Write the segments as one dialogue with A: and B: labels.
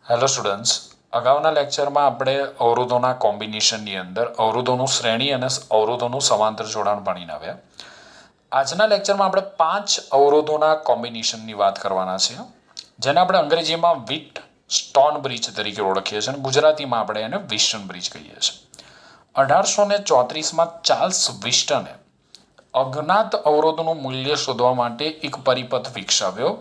A: Hello students, અગાઉના લેક્ચરમાં આપણે અવરોધોના કોમ્બિનેશનની અંદર અવરોધોનું શ્રેણી અને અવરોધોનું સમાંતર જોડાણ ભણીને આવ્યા. આજના લેક્ચરમાં આપણે 5 અવરોધોના કોમ્બિનેશનની વાત કરવાના છીએ, જેને આપણે અંગ્રેજીમાં વિટ સ્ટોન બ્રિજ તરીકે ઓળખીએ છીએ અને ગુજરાતીમાં આપણે એને વિસ્ટન બ્રિજ કહીએ છીએ. 1834માં ચાર્લ્સ વિસ્ટને અજ્ઞાત અવરોધનું મૂલ્ય શોધવા માટે એક પરિપથ વિકસાવ્યો,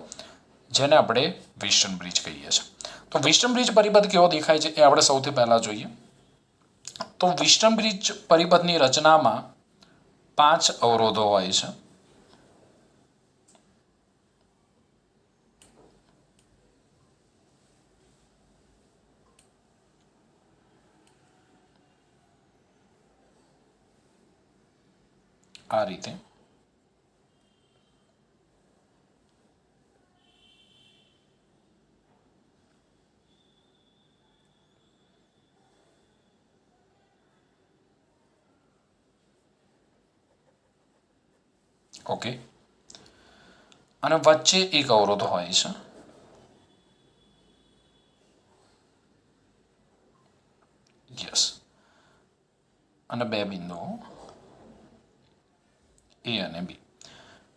A: જેને આપણે વિસ્ટન બ્રિજ કહીએ છીએ. તો વિસ્ટન બ્રિજ પરિપથ કેવો દેખાય છે એ આપણે સૌથી પહેલા જોઈએ. તો વિસ્ટન બ્રિજ પરિપથની રચનામાં 5 અવરોધો હોય છે. આ રીતે ઓકે, અને વચ્ચે એક અવરોધ હોય છે. યસ, અને બે બિંદુઓ એ અને બી.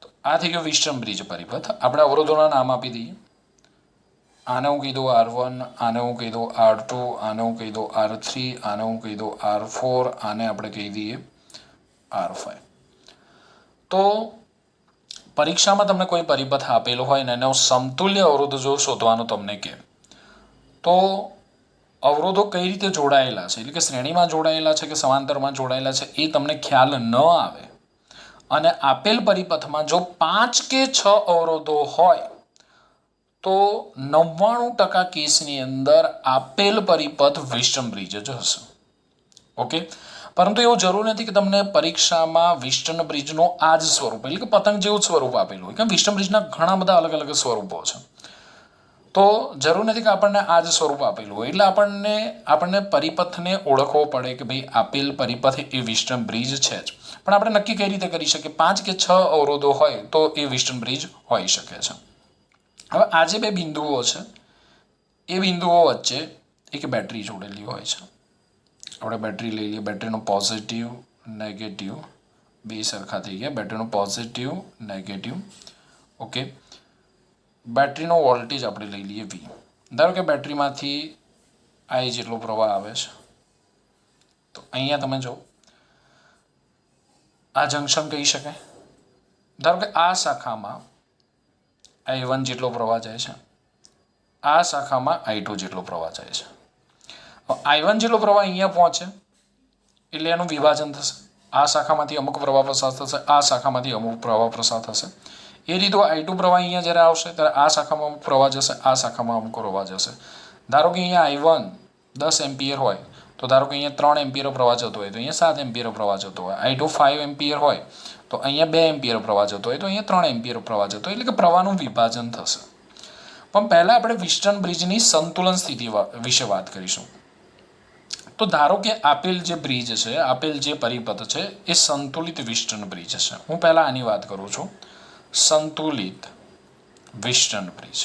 A: તો આ થઈ ગયો વિસ્ટન બ્રિજ પરિપથ. આપણે અવરોધોના નામ આપી દઈએ. આને હું કહી દઉં R1, આને હું કહી દઉં R2, આને હું કહી દઉં R3, આને હું કહી દઉં R4, આને આપણે કહી દઈએ R5. તો પરીક્ષામાં તમને કોઈ પરિપથ આપેલો હોય ને એનો સમતુલ્ય અવરોધ જો શોધવાનું તમને કહે, તો અવરોધો કઈ રીતે જોડાયેલા છે, એટલે કે શ્રેણીમાં જોડાયેલા છે કે સમાંતરમાં જોડાયેલા છે, એ તમને ખ્યાલ ન આવે અને આપેલ પરિપથમાં જો 5 કે 6 અવરોધો હોય તો 99% કેસની અંદર આપેલ પરિપથ વિસ્ટન બ્રિજ જ હશે. ઓકે, પરંતુ એવું જરૂર નથી કે તમને પરીક્ષામાં વિસ્ટન બ્રિજનો આ જ સ્વરૂપ, એટલે કે પતંગ જેવું સ્વરૂપ આપેલું હોય, કે વિસ્ટન બ્રિજના ઘણા બધા અલગ અલગ સ્વરૂપો છે. તો જરૂર નથી કે આપણને આ જ સ્વરૂપ આપેલું હોય, એટલે આપણને પરિપથને ઓળખવો પડે કે ભાઈ આપેલ પરિપથ એ વિસ્ટન બ્રિજ છે જ. પણ આપણે નક્કી કઈ રીતે કરી શકીએ? 5 કે 6 અવરોધો હોય તો એ વિસ્ટન બ્રિજ હોઈ શકે છે. હવે આ જે બે બિંદુઓ છે, એ બિંદુઓ વચ્ચે એક બેટરી જોડેલી હોય છે. આપણે બેટરી લઈ લઈએ. બેટરીનો પોઝિટિવ નેગેટિવ બે સરખા થઈ ગયા. બેટરીનો પોઝિટિવ નેગેટિવ. ઓકે, બેટરીનો વોલ્ટેજ આપણે લઈ લઈએ V. ધારો કે બેટરીમાંથી I જેટલો પ્રવાહ આવે છે. તો અહીંયા તમે જો આ જંકશન કહી શકાય. ધારો કે આ શાખામાં I1 જેટલો પ્રવાહ જાય છે, આ શાખામાં I2 જેટલો પ્રવાહ જાય છે. I1 જેટલો પ્રવાહ અહીંયા પહોંચે એટલે એનું વિભાજન થશે. આ શાખામાંથી અમુક પ્રવાહ પ્રસાર થશે, આ શાખામાંથી અમુક પ્રવાહ પ્રસાર થશે. એ રીતે I2 પ્રવાહ અહીંયા જ્યારે આવશે ત્યારે આ શાખામાં અમુક પ્રવાહ જશે, આ શાખામાં અમુક પ્રવાહ જશે. ધારો કે અહીંયા I1 10 એમ્પિયર હોય તો ધારો કે અહીંયા 3 એમ્પિયર પ્રવાહ જતો હોય તો અહીંયા 7 એમ્પિયર પ્રવાહ જતો હોય. I2 5 એમ્પિયર હોય તો અહીંયા 2 એમ્પિયર પ્રવાહ જતો હોય તો અહીંયા 3 એમ્પિયર પ્રવાહ જતો હોય. એટલે કે પ્રવાહનું વિભાજન થશે. પણ પહેલા આપણે વિસ્ટન બ્રિજની સંતુલન સ્થિતિ વિશે વાત કરીશું. તો ધારો કે આપેલ જે બ્રિજ છે, આપેલ જે પરિપથ છે, એ સંતુલિત વિસ્ટન બ્રિજ છે. હું પહેલા આની વાત કરું છું. સંતુલિત વિસ્ટન બ્રિજ.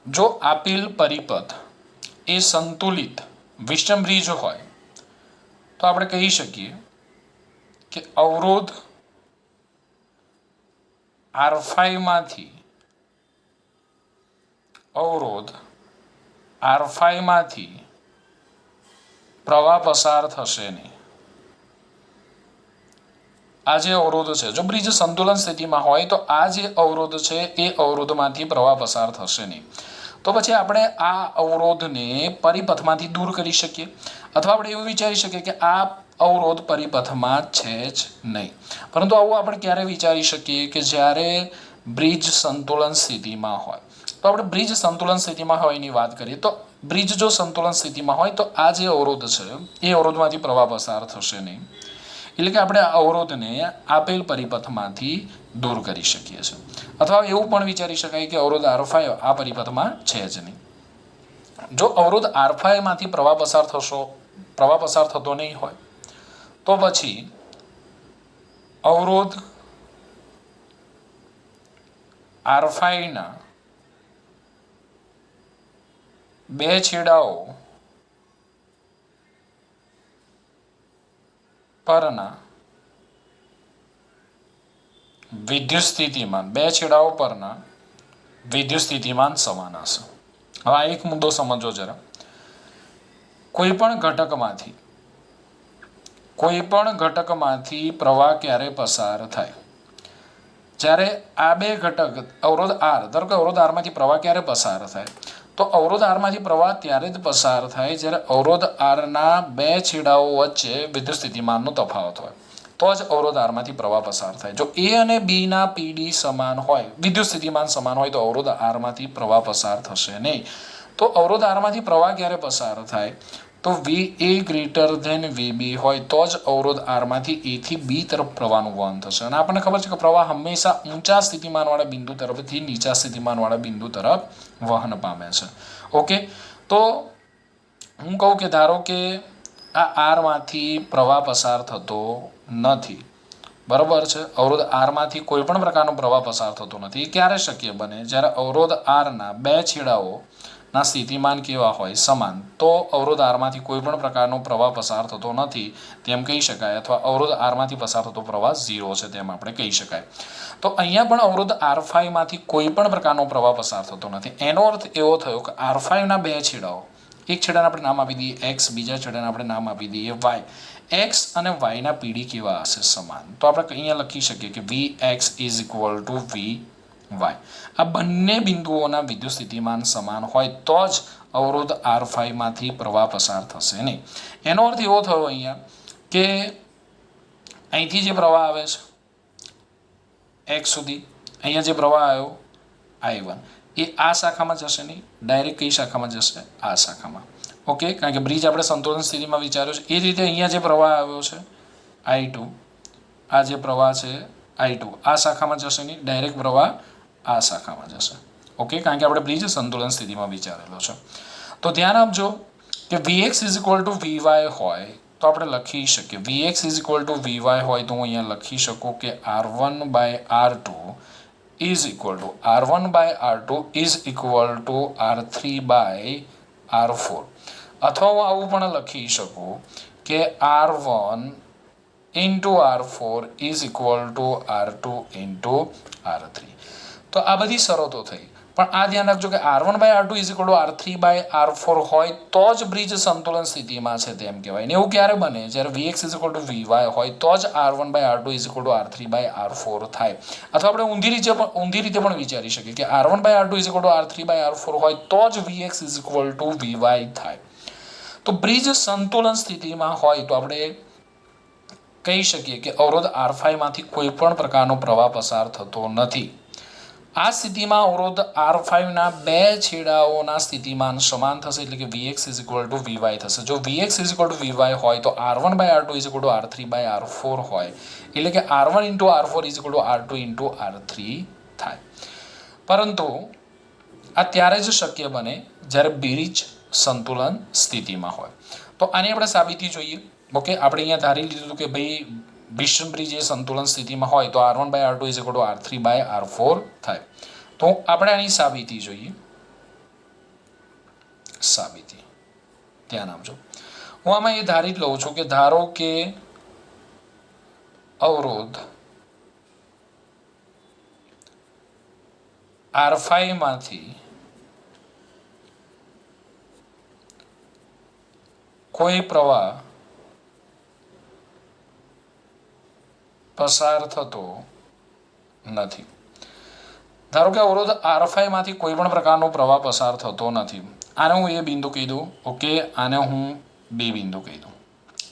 A: જો આપેલ પરિપથ એ સંતુલિત વિસ્ટન બ્રિજ હોય તો આપણે કહી શકીએ કે અવરોધ R5 માંથી પ્રવાહ પસાર થશે નહીં. આ જે અવરોધ છે, જો બ્રિજ સંતુલન સ્થિતિમાં હોય તો આ જે અવરોધ છે એ અવરોધમાંથી પ્રવાહ પસાર થશે નહીં. તો પછી આપણે આ અવરોધને પરિપથમાંથી દૂર કરી શકીએ, અથવા આપણે એવું વિચારી શકીએ કે આ અવરોધ પરિપથમાં છે જ નહીં. પરંતુ આવું આપણે ક્યારે વિચારી શકીએ? કે જ્યારે બ્રિજ સંતુલન સ્થિતિમાં હોય. તો આપણે બ્રિજ સંતુલન સ્થિતિમાં હોય એની વાત કરીએ તો બ્રિજ જો સંતુલન સ્થિતિમાં હોય તો આ જે અવરોધ છે એ અવરોધમાંથી પ્રવાહ પસાર થશે નહીં. એટલે કે આપણે અવરોધને આપેલ પરિપથમાંથી દૂર કરી શકીએ છીએ. અથવા એવું પણ વિચારી શકાય કે અવરોધ R5 આ પરિપથમાં છે જ નહીં. જો અવરોધ R5 માંથી પ્રવાહ પસાર થતો નહીં હોય તો પછી અવરોધ R5 ના બે છેડાઓ પરના વિદ્યુત સ્થિતિમાન વિદ્યુત સ્થિતિમાન સમાન હશે. હવે આ એક મુદ્દો સમજો જરા. કોઈ પણ ઘટકમાંથી પ્રવાહ ક્યારે પસાર થાય? જ્યારે આ બે ઘટક અવરોધ આર, ધારો કે અવરોધ આરમાંથી પ્રવાહ ક્યારે પસાર થાય? તો અવરોધ આરમાંથી પ્રવાહ ત્યારે જ પસાર થાય જ્યારે અવરોધ આરના બે છેડાઓ વચ્ચે વિદ્યુત સ્થિતિમાનનો તફાવત હોય, તો જ અવરોધ આરમાંથી પ્રવાહ પસાર થાય. જો એ અને બી ના પીડી સમાન હોય, વિદ્યુત સ્થિતિમાન સમાન હોય, તો અવરોધ આરમાંથી પ્રવાહ પસાર થશે નહીં. તો અવરોધ આરમાંથી પ્રવાહ ક્યારે પસાર થાય? તો વી એ ગ્રેટર ધેન વી બી હોય તો જ અવરોધ આરમાંથી એ થી બી તરફ પ્રવાહનું વહન થશે. અને આપણને ખબર છે કે પ્રવાહ હંમેશા ઊંચા સ્થિતિમાનવાળા બિંદુ તરફથી નીચા સ્થિતિમાનવાળા બિંદુ તરફ વહન પામે છે. ઓકે, તો હું કહું કે ધારો કે આ આરમાંથી પ્રવાહ પસાર થતો નથી, બરાબર છે. અવરોધ આરમાંથી કોઈ પણ પ્રકારનો પ્રવાહ પસાર થતો નથી. એ ક્યારે શક્ય બને? જ્યારે અવરોધ આરના બે છેડાઓ ના સ્થિતિમાન કેવા હોય? સમાન. તો અવરોધ આરમાંથી કોઈ પણ પ્રકારનો પ્રવાહ પસાર થતો નથી તેમ કહી શકાય, અથવા અવરોધ આરમાંથી પસાર થતો પ્રવાહ 0 છે તેમ આપણે કહી શકાય. તો અહીંયા પણ અવરોધ R5 માંથી કોઈ પણ પ્રકારનો પ્રવાહ પસાર થતો નથી. એનો અર્થ એવો થયો કે R5 ના બે છેડાઓ, એક છેડાને આપણે નામ આપી દઈએ x, બીજા છેડાને આપણે નામ આપી દઈએ y. x અને y ના પીડી કેવા હશે? સમાન. તો આપણે અહીંયા લખી શકીએ કે Vx is equal to Vy. આ બંને બિંદુઓના વિદ્યુત સ્થિતિમાન સમાન હોય તો જ અવરોધ R5 માંથી પ્રવાહ પસાર થશે નહીં. એનો અર્થ એવો થયો અહીંયા કે અહીંથી જે પ્રવાહ આવે છે x સુધી, અહીંયા જે પ્રવાહ આવ્યો I1, એ આ શાખામાં જશે નહીં, ડાયરેક્ટ કઈ શાખામાં જશે? આ શાખામાં. ઓકે, કારણ કે બ્રિજ આપણે સંતુલન સ્થિતિમાં વિચાર્યો છે. એ રીતે અહીંયા જે પ્રવાહ આવ્યો છે I2, આ જે પ્રવાહ છે I2 આ શાખામાં જશે નહીં, ડાયરેક્ટ પ્રવાહ આ શાખામાં જશે. ઓકે, કારણ કે આપણે બ્રિજ સંતુલન સ્થિતિમાં વિચારેલો છે. તો ધ્યાન આપજો કે Vx is equal to Vy હોય તો આપણે લખી શકીએ, Vx is equal to Vy હોય તો હું અહીંયા લખી શકું કે R1 by R2 is equal to R1/R2 is equal to R3 by R4. અથવા હું આવું પણ લખી શકું કે R1 into R4 is equal to R2 into R3. તો આ બધી શરતો થઈ, પણ આ ધ્યાન રાખજો કે R1/R2 is equal two R3/R4 હોય તો જ બ્રિજ સંતુલન સ્થિતિમાં છે તેમ કહેવાય. ને એવું ક્યારે બને? જ્યારે Vx is equal to Vy હોય તો જ R1/R2 is equal two R3/R4 થાય. અથવા આપણે ઊંધી રીતે પણ વિચારી શકીએ કે R1/R2 is equal two R3/R4 હોય તો જ Vx is equal to Vy થાય. તો બ્રિજ સંતુલન સ્થિતિમાં હોય તો આપણે કહી શકીએ કે અવરોધ R5 માંથી કોઈ પણ પ્રકારનો પ્રવાહ પસાર થતો નથી. આ સ્થિતિમાં અવરોધ R5 ના બે છેડાઓના સ્થિતિમાન સમાન થશે, એટલે કે Vx is equal to Vy થશે. જો Vx is equal to Vy હોય તો R1/R2 is equal two R3/R4 હોય, એટલે કે R1 into R4 is equal to R2 into R3 થાય. પરંતુ આ ત્યારે જ શક્ય બને જ્યારે બ્રિજ સંતુલન સ્થિતિમાં હોય. તો આની આપણે સાબિતી જોઈએ. ઓકે, આપણે અહીંયા ધારી લીધું કે ભાઈ વિષમ બ્રિજ એ સંતુલન સ્થિતિમાં હોય તો R1/R2 is equal two R3/R4 થાય. તો આપણે આની સાબિતી જોઈએ. સાબિતી ધ્યાન આપજો. હું આમાં એ ધારી જ લઉં છું કે ધારો કે અવરોધ R5 માંથી કોઈ પ્રવાહ પસાર થતો નથી. ધારો કે અવરોધ R5 માંથી કોઈ પણ પ્રકારનો પ્રવાહ પસાર થતો નથી. આને હું એ બિંદુ કહી દઉં. ઓકે, આને હું બી બિંદુ કહી દઉં.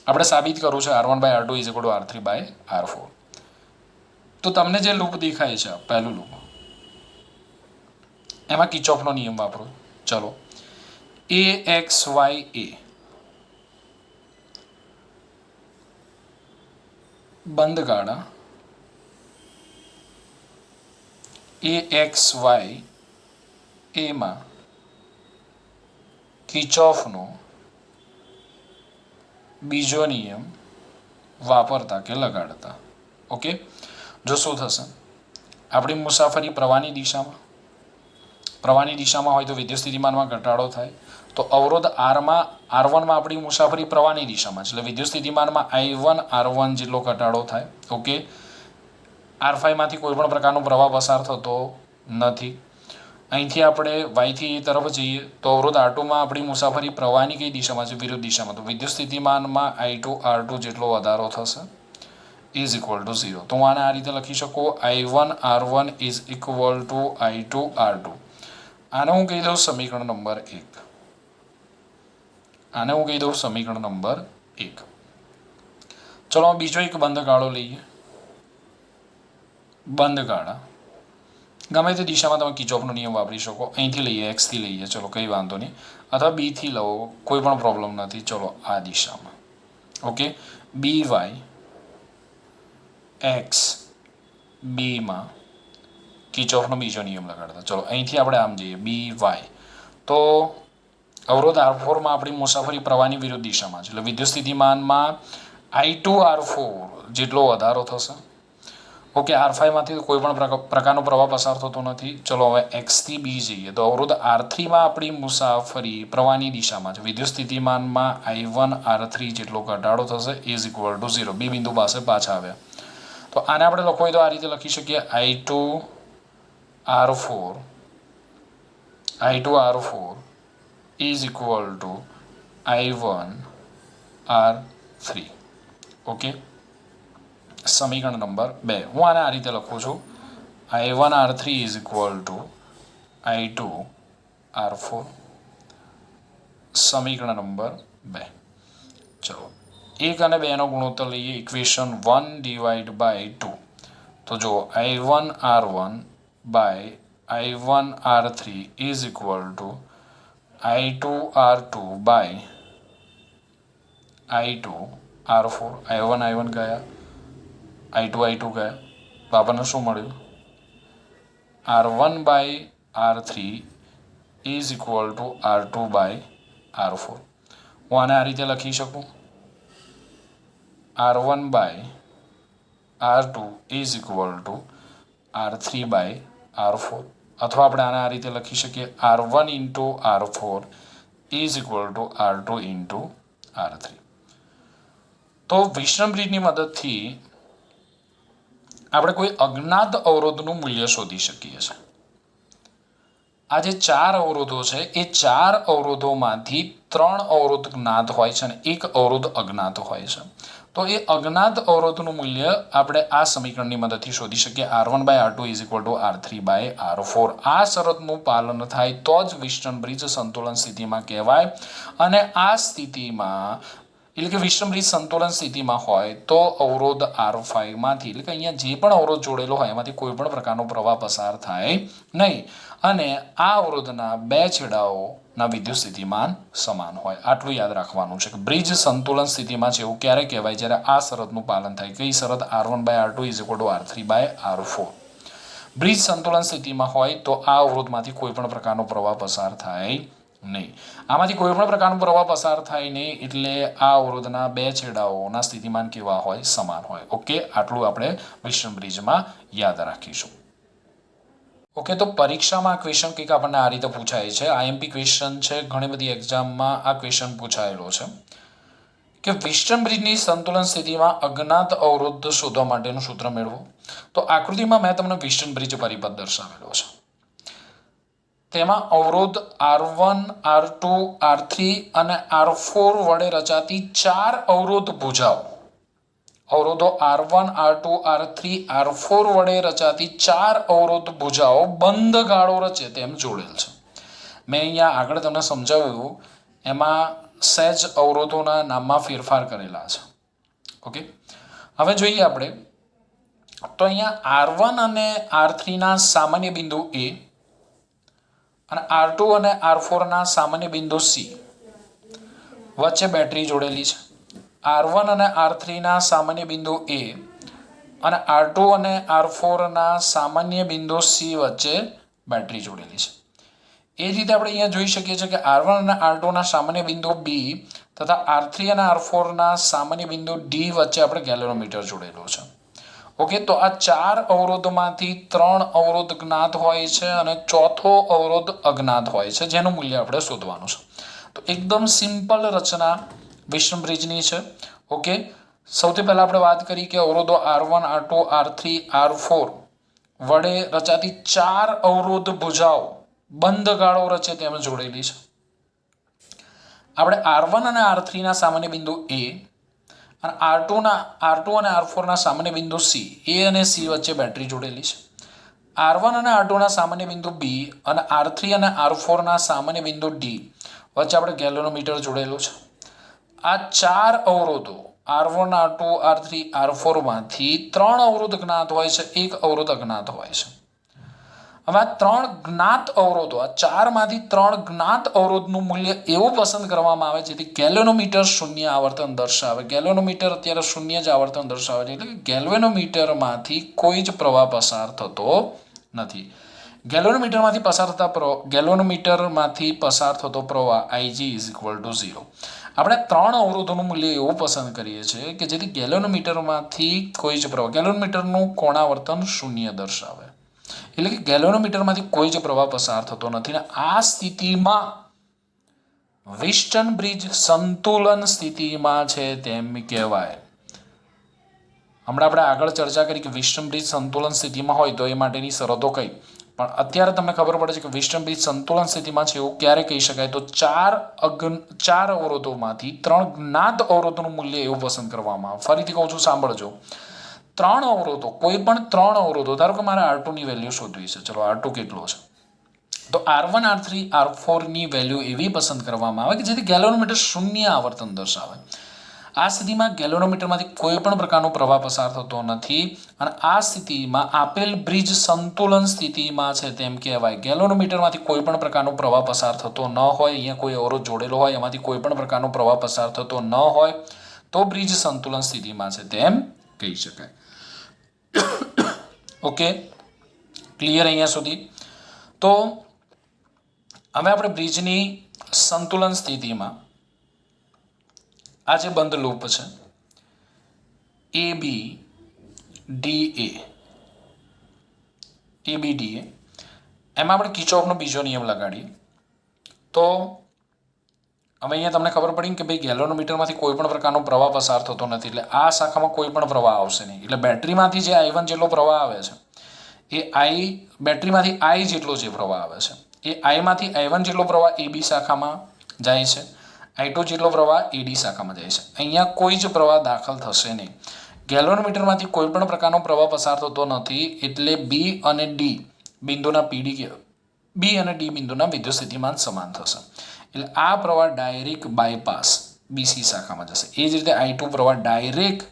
A: આપણે સાબિત કરવું છે R1/R2 is equal two R3/R4. તો તમને જે લૂપ દેખાય છે પહેલું લૂપ, એમાં કિર્ચોફનો નિયમ વાપરો. ચલો, AXYA બંધ ગાળા AXY માં કિર્ચોફનો બીજો નિયમ વાપરતા કે લગાડતા. ઓકે, જો શું થશે? આપણી મુસાફરી પ્રવાહની દિશામાં, પ્રવાહની દિશામાં હોય તો વિદ્યુત સ્થિતિમાનમાં ઘટાડો થાય. તો અવરોધ R1માં આપણી મુસાફરી પ્રવાહની દિશામાં છે એટલે વિદ્યુત સ્થિતિમાનમાં I1 R1 જેટલો ઘટાડો થાય. ઓકે, R5માંથી કોઈ પણ પ્રકારનો પ્રવાહ પસાર થતો નથી. અહીંથી આપણે વાયથી એ તરફ જઈએ તો અવરોધ R2માં આપણી મુસાફરી પ્રવાહની કઈ દિશામાં છે? વિરુદ્ધ દિશામાં. તો વિદ્યુત સ્થિતિમાનમાં I2 R2 જેટલો વધારો થશે ઇઝ ઇક્વલ ટુ 0. તો હું આને આ રીતે લખી શકું, I1 R1 is equal to I2 R2. આને હું કહી દઉં સમીકરણ નંબર 1. આને હું કહી દઉં સમીકરણ નંબર 1. ચલો બીજો એક બંધ ગાળો લઈએ. બંધ ગાળા ગમે તે દિશામાં તમે કિર્ચોફનો નિયમ વાપરી શકો. અહીંથી લઈએ, એક્સથી લઈએ, ચલો કંઈ વાંધો નહીં, અથવા બીથી લો, કોઈ પણ પ્રોબ્લેમ નથી. ચલો આ દિશામાં. ઓકે, બી વાય એક્સ બીમાં કિર્ચોફનો બીજો નિયમ લગાડતા. ચલો અહીંથી આપણે આમ જઈએ, બી વાય. તો અવરોધ R4માં આપણી મુસાફરી પ્રવાહની વિરુદ્ધ દિશામાં છે એટલે વિદ્યુત સ્થિતિમાનમાં I2 R4 જેટલો વધારો થશે. ઓકે, R5માંથી કોઈ પણ પ્રકારનો પ્રવાહ પસાર થતો નથી. ચલો હવે એક્સથી બી જઈએ તો અવરોધ R3માં આપણી મુસાફરી પ્રવાહની દિશામાં છે. વિદ્યુત સ્થિતિમાનમાં I1 R3 જેટલો ઘટાડો થશે ઇઝ ઇક્વલ ટુ 0. બી બિંદુ પાસે પાછા આવ્યા તો આને આપણે લખવું હોય તો આ રીતે લખી શકીએ, I2 R4 is equal two I1 R3. Okay, સમીકરણ નંબર 2 હું આને આ રીતે લખું છું, I1 R3 is equal to I2 R4. સમીકરણ નંબર 2. ચલો 1 અને 2નો ગુણોત્તર લઈએ. Equation 1 divide by 2. તો જો I1 R1 by I1 R3 is equal to I2 R2 by I2 R4. I1 ગયા, I2 ગયા, તો આપણને શું મળ્યું? R1 by R3 is equal to R2 by R4. હું આને આ રીતે લખી શકું, R1 by R2 is equal to R3 by R4. અથવા આપણે આને આ રીતે લખી શકીએ, R1 into R4 is equal to R2 into R3. તો વિષમ બ્રિજની મદદથી આપણે કોઈ અજ્ઞાત અવરોધનું મૂલ્ય શોધી શકીએ છીએ. આ જે 4 અવરોધો છે એ 4 અવરોધોમાંથી 3 અવરોધ જ્ઞાત હોય છે અને 1 અવરોધ અજ્ઞાત હોય છે. તો એ અજ્ઞાત અવરોધનું મૂલ્ય આપણે આ સમીકરણની મદદથી શોધી શકીએ, R1 by R2 is equal to R3 by R4. આ શરતનું પાલન થાય તો જ વિસ્ટર્ન બ્રિજ સંતુલન સ્થિતિમાં કહેવાય. અને આ સ્થિતિમાં એટલે કે વિષમ બ્રિજ સંતુલન સ્થિતિમાં હોય તો અવરોધ R5માંથી એટલે કે અહીંયા જે પણ અવરોધ જોડેલો હોય એમાંથી કોઈ પણ પ્રકારનો પ્રવાહ પસાર થાય નહીં અને આ અવરોધના 2 છેડાઓના વિદ્યુત સ્થિતિમાન સમાન હોય. આટલું યાદ રાખવાનું છે કે બ્રિજ સંતુલન સ્થિતિમાં છે એવું ક્યારે કહેવાય? જ્યારે આ શરતનું પાલન થાય. કઈ શરત? R1 by R2 is equal to R3 by R4. Bridge સંતુલન સ્થિતિમાં હોય તો આ અવરોધમાંથી કોઈ પણ પ્રકારનો પ્રવાહ પસાર થાય નહીં. આમાંથી કોઈ પણ પ્રકારનો પ્રવાહ પસાર થાય નહીં એટલે આ અવરોધના 2 છેડાઓના સ્થિતિમાન કેવા હોય? સમાન હોય. ઓકે, આટલું આપણે વિષમ બ્રિજમાં યાદ રાખીશું. ઓકે, તો પરીક્ષામાં આ ક્વેશ્ચન કંઈક આપણને આ રીતે પૂછાય છે. આઈએમપી ક્વેશ્ચન છે, ઘણી બધી એક્ઝામમાં આ ક્વેશ્ચન પૂછાયેલો છે કે વિષમ બ્રિજની સંતુલન સ્થિતિમાં અજ્ઞાત અવરોધ શોધવા માટેનું સૂત્ર મેળવો. તો આકૃતિમાં મેં તમને વિષમ બ્રિજ પરિપથ દર્શાવેલો છે. તેમાં અવરોધ R1, R2, R3 અને R4 વડે રચાતી 4 અવરોધ ભુજાઓ. અવરોધો R1, R2, R3, R4 વડે રચાતી 4 અવરોધ ભુજાઓ બંધ ગાળો રચે તેમ જોડેલ છે. મેં અહીંયા આગળ તમને સમજાવ્યું એમાં સહેજ અવરોધોના નામમાં ફેરફાર કરેલા છે. ઓકે, હવે જોઈએ આપણે તો અહીંયા R1 અને R3ના સામાન્ય બિંદુ A અને R2 અને R4ના સામાન્ય બિંદુ C વચ્ચે બેટરી જોડેલી છે. R1 અને R3ના સામાન્ય બિંદુ A અને R2 અને R4ના સામાન્ય બિંદુ C વચ્ચે બેટરી જોડેલી છે. એ જ રીતે આપણે અહીંયા જોઈ શકીએ છીએ કે R1 અને R2ના સામાન્ય બિંદુ B તથા R3 અને R4ના સામાન્ય બિંદુ D વચ્ચે આપણે ગેલેનોમીટર જોડેલો છે. ઓકે, તો આ 4 અવરોધમાંથી 3 અવરોધ જ્ઞાત હોય છે અને ચોથો અવરોધ અજ્ઞાત હોય છે, જેનું મૂલ્ય આપણે શોધવાનું છે. તો એકદમ સિમ્પલ રચના વિષમ બ્રિજની છે. ઓકે, સૌથી પહેલા આપણે વાત કરી કે અવરોધો R1 R2 R3 R4 વડે રચાતી 4 અવરોધ ભુજાઓ બંધ ગાળો રચે તેમ જોડેલી છે. આપણે R1 અને R3 ના સામાન્ય બિંદુ A અને R2 અને R4 ના સામાન્ય બિંદુ C, A અને C વચ્ચે બેટરી જોડેલી છે. R1 અને R2 ના સામાન્ય બિંદુ B અને R3 અને R4 ના સામાન્ય બિંદુ D વચ્ચે આપણે ગેલ્વેનોમીટર જોડેલું છે. આ 4 અવરોધો R1 R2 R3 R4 માંથી 3 અવરોધ જ્ઞાત હોય છે, 1 અવરોધ અજ્ઞાત હોય છે. હવે આ 3 જ્ઞાત અવરોધો, આ 4 માંથી 3 જ્ઞાત અવરોધનું મૂલ્ય એવું પસંદ કરવામાં આવે જેથી ગેલ્વેનોમીટર શૂન્ય આવર્તન દર્શાવે. ગેલ્વેનોમીટર અત્યારે શૂન્ય જ આવર્તન દર્શાવે છે, એટલે ગેલ્વેનોમીટરમાંથી કોઈ જ પ્રવાહ પસાર થતો નથી. ગેલ્વેનોમીટરમાંથી પસાર થતો પ્રવાહ Ig ઇઝ ઇક્વલ ટુ 0. આપણે 3 અવરોધોનું મૂલ્ય એવું પસંદ કરીએ છીએ કે જેથી ગેલ્વેનોમીટરમાંથી કોઈ જ પ્રવાહ, ગેલ્વેનોમીટરનું કોણાવર્તન શૂન્ય દર્શાવે, એટલે કે ગેલ્વેનોમીટરમાંથી કોઈ જ પ્રવાહ પસાર થતો નથી. આ સ્થિતિમાં વિસ્ટન બ્રિજ સંતુલન સ્થિતિમાં છે તેમ કહેવાય. હમણાં આપણે આગળ ચર્ચા કરી કે વિસ્ટન બ્રિજ સંતુલન સ્થિતિમાં હોય તો એ માટેની શરતો કઈ, પણ અત્યારે તમને ખબર પડે છે કે વિસ્ટન બ્રિજ સંતુલન સ્થિતિમાં છે એવું ક્યારે કહી શકાય તો 4 અવરોધોમાંથી 3 જ્ઞાત અવરોધોનું મૂલ્ય એવું પસંદ કરવામાં આવે. ફરીથી કહું છું, સાંભળજો. 3 અવરોધો, કોઈ પણ 3 અવરોધો, ધારો કે મારે R2 ની વેલ્યુ શોધવી છે. ચલો, R2 કેટલો છે? તો R1 R3 R4 ની વેલ્યુ એવી પસંદ કરવામાં આવે કે જેથી ગેલ્વેનોમીટર શૂન્ય આવર્તન દર્શાવે. આ સ્થિતિમાં ગેલ્વેનોમીટરમાંથી કોઈ પણ પ્રકારનો પ્રવાહ પસાર થતો નથી અને આ સ્થિતિમાં આપેલ બ્રિજ સંતુલન સ્થિતિમાં છે તેમ કહેવાય. ગેલ્વેનોમીટરમાંથી કોઈ પણ પ્રકારનો પ્રવાહ પસાર થતો ન હોય, અહીંયા કોઈ અવરોધ જોડેલો હોય, એમાંથી કોઈ પણ પ્રકારનો પ્રવાહ પસાર થતો ન હોય તો બ્રિજ સંતુલન સ્થિતિમાં છે તેમ કહી શકાય. ઓકે, ક્લિયર અહીંયા સુધી? તો હવે આપણે બ્રિજની સંતુલન સ્થિતિમાં આ જે બંધ લૂપ છે ABDA, એમાં આપણે કિર્ચોફનો બીજો નિયમ લગાડીએ તો હવે અહીંયા તમને ખબર પડી કે ભાઈ ગેલ્વેનોમીટરમાંથી કોઈ પણ પ્રકારનો પ્રવાહ પસાર થતો નથી, એટલે આ શાખામાં કોઈ પણ પ્રવાહ આવશે નહીં. એટલે બેટરીમાંથી જે I1 જેટલો પ્રવાહ આવે છે એ બેટરીમાંથી I જેટલો જે પ્રવાહ આવે છે એ I માંથી I1 જેટલો પ્રવાહ AB શાખામાં જાય છે, I2 જેટલો પ્રવાહ AD શાખામાં જાય છે. અહીંયા કોઈ જ પ્રવાહ દાખલ થશે નહીં. ગેલ્વેનોમીટરમાંથી કોઈ પણ પ્રકારનો પ્રવાહ પસાર થતો નથી, એટલે B અને D બિંદુના વિદ્યુત સ્થિતિમાન સમાન થશે. એટલે આ પ્રવાહ ડાયરેક્ટ બાયપાસ BC શાખામાં જશે. એ જ રીતે I2 પ્રવાહ ડાયરેક્ટ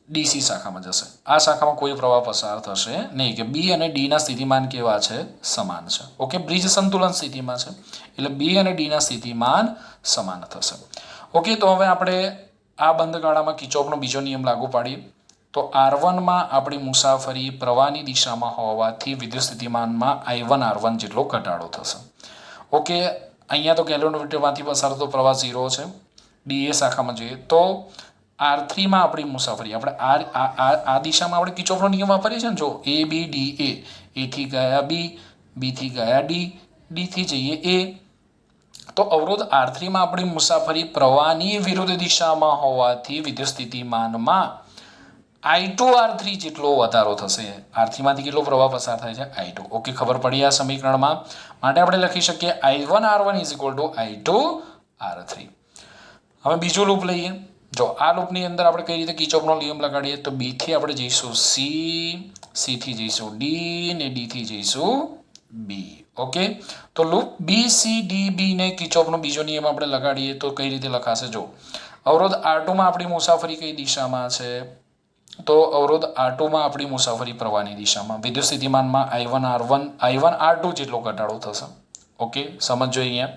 A: DC શાખામાં જશે. આ શાખામાં કોઈ પ્રવાહ પસાર થશે નહીં, કે B અને D ના સ્થિતિમાન કેવા છે? સમાન છે. ઓકે, બ્રિજ સંતુલન સ્થિતિમાં છે એટલે B અને D ના સ્થિતિમાન સમાન થશે. ઓકે, તો હવે આપણે આ બંધ ગાળામાં કિર્ચોફનો બીજો નિયમ લાગુ પાડીએ તો R1 માં આપણી મુસાફરી પ્રવાહની દિશામાં હોવાથી વિદ્યુત સ્થિતિમાનમાં I1 R1 જેટલો ઘટાડો થશે. ઓકે, અહીંયા તો ગેલ્વેનોમીટરમાંથી પસાર થતો પ્રવાહ 0 છે. DA શાખામાં જોઈએ તો R3 માં આપણી મુસાફરી, આપણે આ દિશામાં આપણે કિર્ચોફનો નિયમ વાપરીએ છીએ ને, જો ABDA, A થી ગયા B, B થી ગયા D, D થી જઈએ A. તો અવરોધ R3 માં આપણી મુસાફરી પ્રવાહની વિરુદ્ધ દિશામાં હોવાથી વિદ્યુત સ્થિતિમાનમાં I2 R3 જેટલો વધારો થશે. R3 માંથી કેટલો પ્રવાહ પસાર થાય છે? I2. ઓકે, ખબર પડી આ સમીકરણમાં? માટે આપણે લખી શકીએ I1 R1 is equal to I2 R3. હવે બીજો લૂપ લઈએ. જો આ લૂપની અંદર આપણે કઈ રીતે કિર્ચોફનો નિયમ લગાડીએ તો B થી આપણે જઈશું C, C થી જઈશું D ને D થી જઈશું B. ઓકે, તો લૂપ BCDB ને કિર્ચોફનો બીજો નિયમ આપણે લગાડીએ તો કઈ રીતે લખાશે? જો અવરોધ R2 માં આપણી મુસાફરી કઈ દિશામાં છે? તો અવરોધ R2 માં આપણી મુસાફરી પ્રવાહની દિશામાં. વિદ્યુત સ્થિતિમાનમાં I1 R2 જેટલો ઘટાડો થશે. ઓકે, સમજો અહીંયા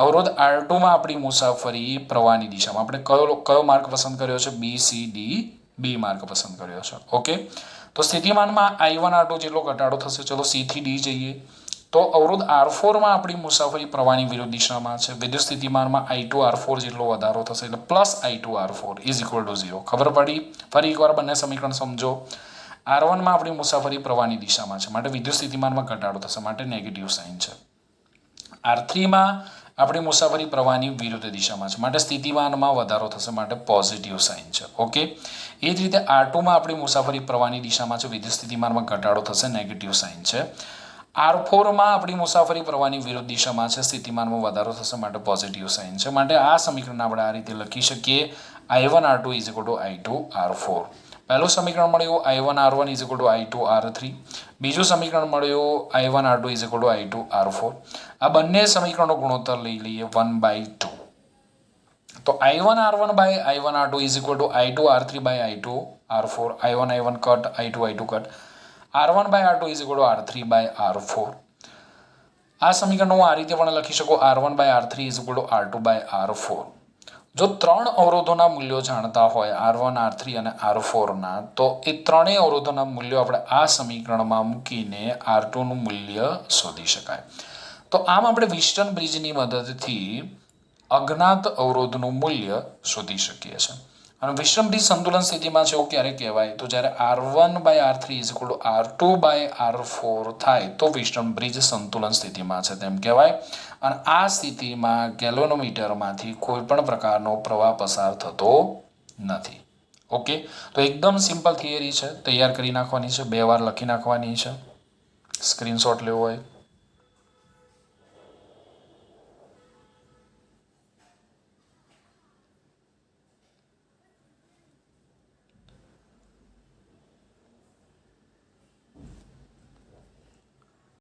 A: અવરોધ R2 માં આપણી મુસાફરી પ્રવાહની દિશામાં. આપણે કયો માર્ગ પસંદ કર્યો છે? BCDB માર્ગ પસંદ કર્યો છે. ઓકે, તો સ્થિતિમાનમાં I1 R2 જેટલો ઘટાડો થશે. ચલો C થી D જઈએ તો અવરોધ R4 માં આપણી મુસાફરી પ્રવાહની વિરુદ્ધ દિશામાં છે. વિદ્યુત સ્થિતિમાનમાં I2 R4 જેટલો વધારો થશે એટલે plus I2 R4 is equal two 0. ખબર પડી? ફરી એકવાર બંને સમીકરણ સમજો. R1 માં આપણી મુસાફરી પ્રવાહની દિશામાં છે માટે વિદ્યુત સ્થિતિમાનમાં ઘટાડો થશે માટે નેગેટિવ સાઇન છે. R3 માં આપણી મુસાફરી પ્રવાહની વિરુદ્ધ દિશામાં છે માટે સ્થિતિમાનમાં વધારો થશે માટે પોઝિટિવ સાઇન છે. ઓકે, એ જ રીતે R2 માં આપણી મુસાફરી પ્રવાહની દિશામાં છે, વિદ્યુત સ્થિતિમાનમાં ઘટાડો થશે, નેગેટિવ સાઇન છે. R4 માં આપણી મુસાફરી પ્રવાહની વિરુદ્ધ દિશામાં છે, સ્થિતિમાનમાં વધારો થશે માટે પોઝિટિવ સાઇન છે. માટે આ સમીકરણ આપણે આ રીતે લખી શકીએ I1 R2 = I2 R4. પહેલું સમીકરણ મળ્યું I1 R1 = I2 R3. બીજું સમીકરણ મળ્યું I1 R2 = I2 R4. આ બંને સમીકરણનો ગુણોત્તર લઈ લઈએ 1/2. તો I1 R1 by I1 R2 = I2 R3 by I2 R4. I1 I1 cut, I2 I2 cut. R1 by R2 = R3 by R4. આ સમીકરણ હું આ રીતે પણ લખી શકું R1 by R3 = R2 by R4. જો ત્રણ અવરોધોના મૂલ્યો જાણતા હોય R1 R3 અને R4 ના, તો એ ત્રણેય અવરોધોના મૂલ્યો આપણે આ સમીકરણમાં મૂકીને R2 નું મૂલ્ય શોધી શકાય. તો આમ આપણે વિસ્ટન બ્રિજની મદદથી અજ્ઞાત અવરોધનું મૂલ્ય શોધી શકીએ છીએ. અને વિસ્ટન બ્રિજ સંતુલન સ્થિતિમાં છે એવું ક્યારે કહેવાય? તો જ્યારે R1 by R3 = R2 by R4 થાય તો વિસ્ટન બ્રિજ સંતુલન સ્થિતિમાં છે તેમ કહેવાય. અને આ સ્થિતિમાં ગેલ્વેનોમીટરમાંથી કોઈ પણ પ્રકારનો પ્રવાહ પસાર થતો નથી. ઓકે, તો એકદમ સિમ્પલ થિયરી છે, તૈયાર કરી નાખવાની છે, 2 વાર લખી નાખવાની છે, સ્ક્રીનશોટ લેવો હોય